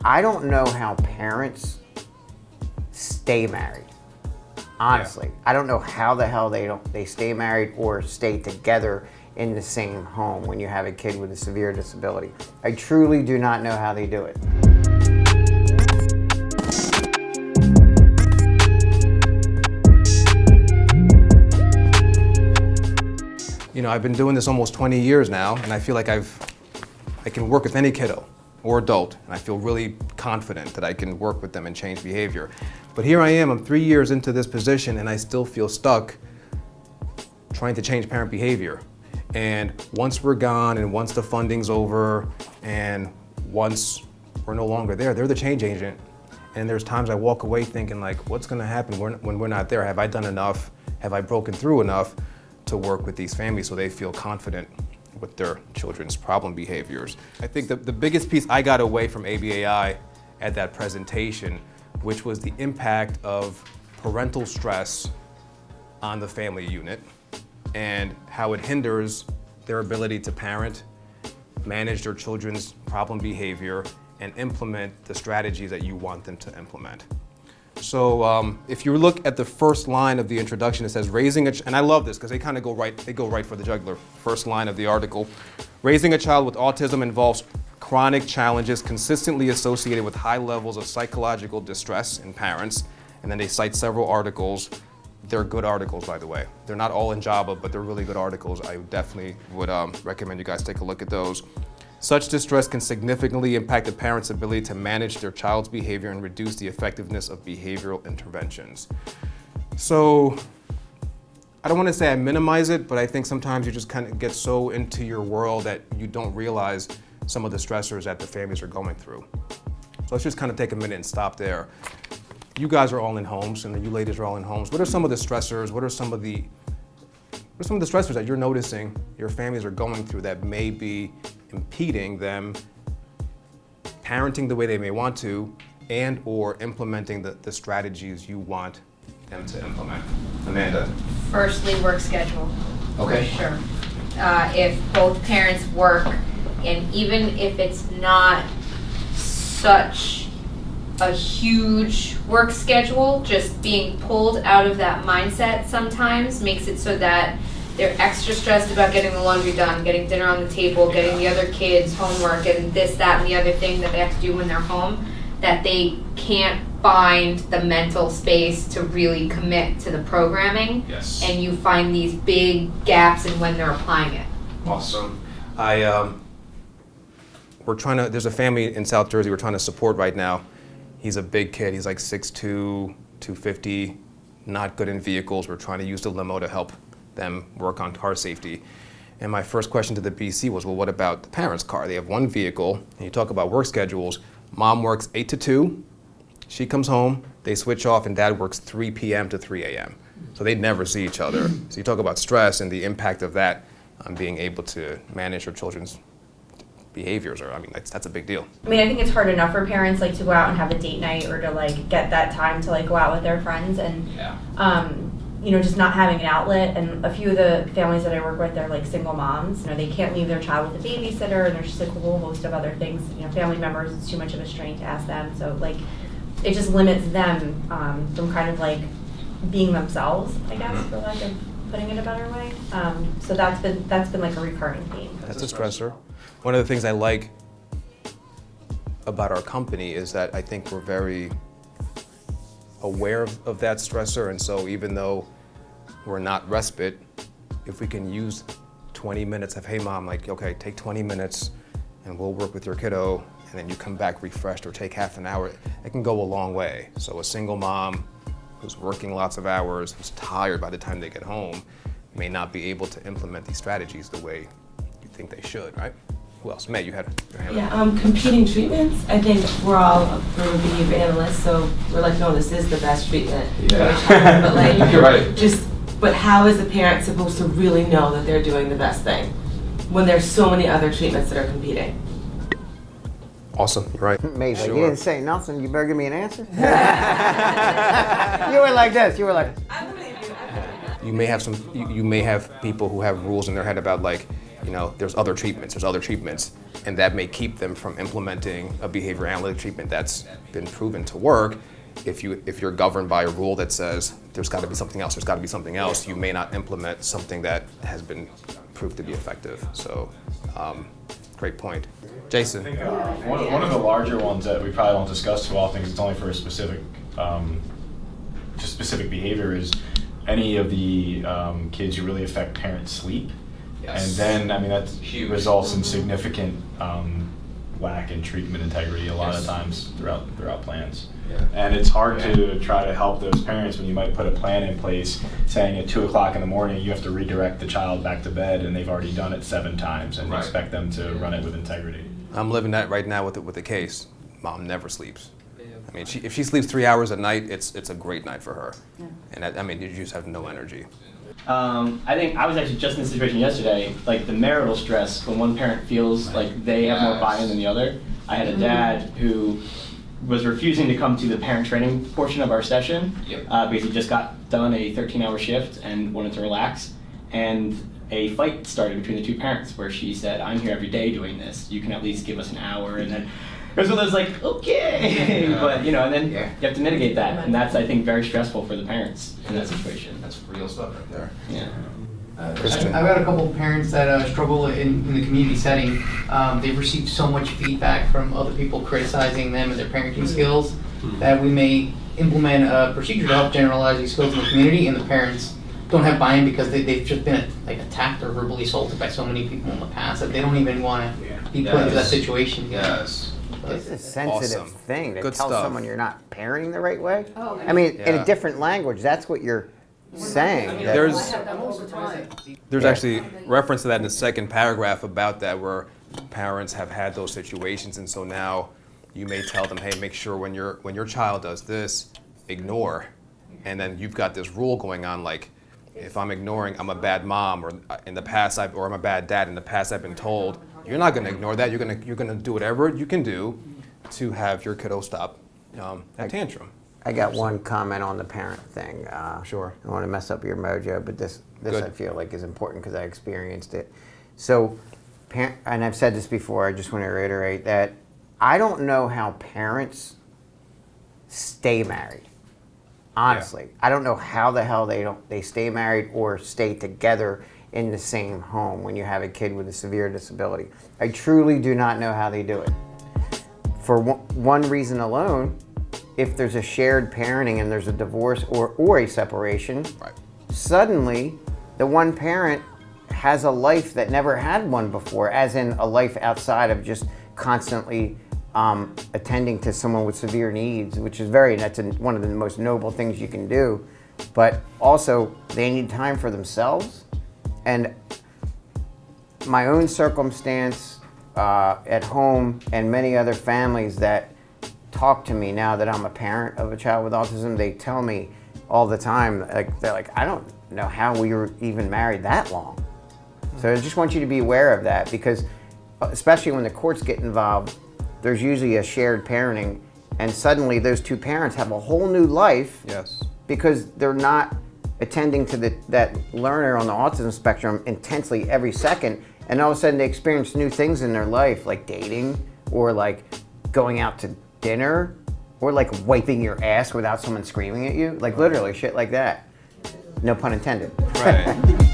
I don't know how parents stay married. Honestly, yeah. I don't know how the hell they stay married or stay together in the same home when you have a kid with a severe disability. I truly do not know how they do it. You know, I've been doing this almost 20 years now, and I feel like I can work with any kiddo or adult, and I feel really confident that I can work with them and change behavior. But here I am, I'm 3 years into this position, and I still feel stuck trying to change parent behavior. And once we're gone, and once the funding's over, and once we're no longer there, they're the change agent. And there's times I walk away thinking like, what's gonna happen when we're not there? Have I done enough? Have I broken through enough to work with these families so they feel confident with their children's problem behaviors? I think the biggest piece I got away from ABAI at that presentation, which was the impact of parental stress on the family unit and how it hinders their ability to parent, manage their children's problem behavior, and implement the strategies that you want them to implement. So if you look at the first line of the introduction, it says raising a, and I love this because they kind of go right for the jugular. First line of the article, raising a child with autism involves chronic challenges consistently associated with high levels of psychological distress in parents. And then they cite several articles. They're good articles, by the way. They're not all in Java, but they're really good articles. I definitely would recommend you guys take a look at those. Such distress can significantly impact the parent's ability to manage their child's behavior and reduce the effectiveness of behavioral interventions. So, I don't want to say I minimize it, but I think sometimes you just kind of get so into your world that you don't realize some of the stressors that the families are going through. So let's just kind of take a minute and stop there. You guys are all in homes, and you ladies are all in homes. What are some of the stressors? What are some of the stressors that you're noticing your families are going through that may be impeding them parenting the way they may want to and or implementing the strategies you want them to implement? Amanda? Firstly, work schedule. Okay. For sure. If both parents work, and even if it's not such a huge work schedule, just being pulled out of that mindset sometimes makes it so that they're extra stressed about getting the laundry done, getting dinner on the table, getting the other kids' homework, and this, that, and the other thing that they have to do when they're home, that they can't find the mental space to really commit to the programming. Yes. And you find these big gaps in when they're applying it. Awesome. There's a family in South Jersey we're trying to support right now. He's a big kid, he's like 6'2", 250, not good in vehicles. We're trying to use the limo to help them work on car safety. And my first question to the BC was, well, what about the parents' car? They have one vehicle, and you talk about work schedules. Mom works 8 to 2, she comes home, they switch off, and dad works 3 p.m. to 3 a.m. So they never see each other. So you talk about stress and the impact of that on being able to manage your children's behaviors, or I mean, that's a big deal. I mean, I think it's hard enough for parents like to go out and have a date night or to like get that time to like go out with their friends, and you know, just not having an outlet. And a few of the families that I work with, they're like single moms. You know, they can't leave their child with a babysitter, and there's just like a whole host of other things. You know, family members, it's too much of a strain to ask them. So like, it just limits them from kind of like being themselves, I guess, for lack of putting it a better way. So that's been like a recurring theme. That's a stressor. One of the things I like about our company is that I think we're very aware of that stressor, and so even though we're not respite, if we can use 20 minutes of, hey mom, like, okay, take 20 minutes and we'll work with your kiddo, and then you come back refreshed, or take half an hour, it can go a long way. So a single mom who's working lots of hours, who's tired by the time they get home, may not be able to implement these strategies the way you think they should, right? Who else? Matt, you had your hand up. Competing treatments. I think we're all behavior analysts, so we're like, no, this is the best treatment for your child. But like, you're right. But how is a parent supposed to really know that they're doing the best thing when there's so many other treatments that are competing? Awesome, you're right. Amazing. Sure. You didn't say nothing. You better give me an answer. You were like this. You were like. I believe you. You may have people who have rules in their head about like, there's other treatments, and that may keep them from implementing a behavior analytic treatment that's been proven to work. If you're governed by a rule that says there's got to be something else, you may not implement something that has been proved to be effective. So, great point. Jason. I think one of the larger ones that we probably don't discuss too often, because it's only for a specific, just specific behavior, is any of the kids who really affect parent sleep. Yes. And then, that results in significant lack in treatment integrity a lot of times throughout plans. Yeah. And it's hard to try to help those parents when you might put a plan in place saying at 2 o'clock in the morning you have to redirect the child back to bed, and they've already done it 7 times, and expect them to run it with integrity. I'm living that right now with the case. Mom never sleeps. If she sleeps 3 hours a night, it's a great night for her. Yeah. And you just have no energy. I think I was actually just in this situation yesterday, like the marital stress when one parent feels like they have more buy-in than the other. I had a dad who was refusing to come to the parent training portion of our session because he just got done a 13-hour shift and wanted to relax. And a fight started between the 2 parents where she said, "I'm here every day doing this. You can at least give us an hour." And then it was one of those like, okay, but and then you have to mitigate that, and that's, I think, very stressful for the parents in that situation. That's real stuff right there. Yeah. I've got a couple of parents that struggle in the community setting. They've received so much feedback from other people criticizing them and their parenting skills that we may implement a procedure to help generalize these skills in the community, and the parents don't have buy-in because they've just been attacked or verbally assaulted by so many people in the past that they don't even want to be put into that situation. Yes. It's a sensitive thing to Good tell stuff. someone you're not parenting the right way. Oh, in a different language, that's what you're saying. There's actually reference to that in the second paragraph about that, where parents have had those situations, and so now you may tell them, hey, make sure when your child does this, ignore. And then you've got this rule going on, like, if I'm ignoring, I'm a bad mom, or in the past or I'm a bad dad. In the past, I've been told, you're not going to ignore that. You're going to do whatever you can do to have your kiddo stop that tantrum. I got one comment on the parent thing. Sure. I don't want to mess up your mojo, but this Good. I feel like is important because I experienced it. So, and I've said this before, I just want to reiterate that I don't know how parents stay married. Honestly, I don't know how the hell they stay married or stay together in the same home when you have a kid with a severe disability. I truly do not know how they do it. For one reason alone, if there's a shared parenting and there's a divorce or a separation, suddenly the one parent has a life that never had one before, as in a life outside of just constantly attending to someone with severe needs, which is one of the most noble things you can do. But also, they need time for themselves. And my own circumstance at home and many other families that talk to me now that I'm a parent of a child with autism, they tell me all the time, they're like, I don't know how we were even married that long. So I just want you to be aware of that, because especially when the courts get involved, there's usually a shared parenting, and suddenly those 2 parents have a whole new life. Yes. Because they're not attending to that learner on the autism spectrum intensely every second, and all of a sudden they experience new things in their life, like dating, or like going out to dinner, or like wiping your ass without someone screaming at you, like literally shit like that. No pun intended. Right.